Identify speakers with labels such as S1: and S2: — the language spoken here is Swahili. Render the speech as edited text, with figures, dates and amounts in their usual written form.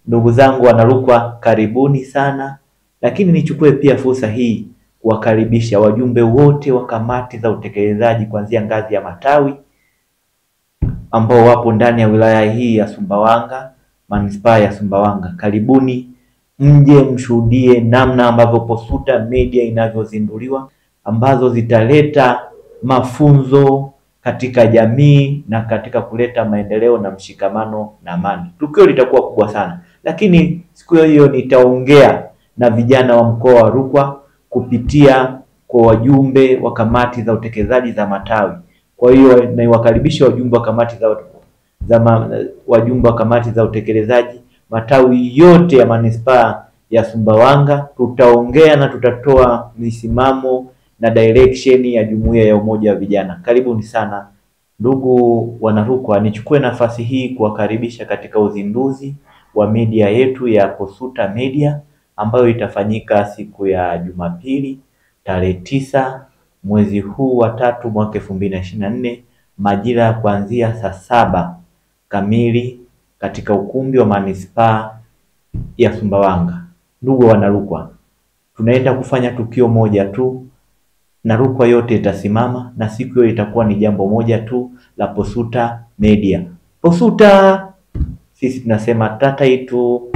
S1: Ndugu zangu Wanarukwa, karibuni sana, lakini nichukue pia fursa hii kuwakaribisha wajumbe wote wa kamati za utekelezaji kuanzia ngazi ya matawi ambao wapo ndani ya wilaya hii ya Sumbawanga, manispaa ya Sumbawanga. Karibuni mje mshuhudie namna ambavyo Posuta Media inavyozinduliwa, ambazo zitaleta mafunzo katika jamii na katika kuleta maendeleo na mshikamano na amani. Tukio litakuwa kubwa sana, lakini siku hiyo nitaongea na vijana wa mkoa wa Rukwa kupitia kwa wajumbe wa kamati za utekelezaji za matawi. Kwa hiyo naiwakaribisha wajumbe wa kamati za utekelezaji matawi yote ya manispaa ya Sumbawanga. Tutaongea na tutatoa misimamo na direction ya jumuiya ya umoja wa vijana. Karibuni sana ndugu Wanarukwa, nichukue nafasi hii kuwakaribisha katika uzinduzi wa media yetu ya Posuta Media ambayo itafanyika siku ya Jumapili tarehe 9 mwezi huu wa 3 mwaka 2024 majira kuanzia saa 7 kamili katika ukumbi wa manispaa ya Sumbawanga. Ndugu Wanarukwa, tunaenda kufanya tukio moja tu na Rukwa yote itasimama, na siku hiyo itakuwa ni jambo moja tu la Posuta Media. Posuta, sisi tunasema tata itu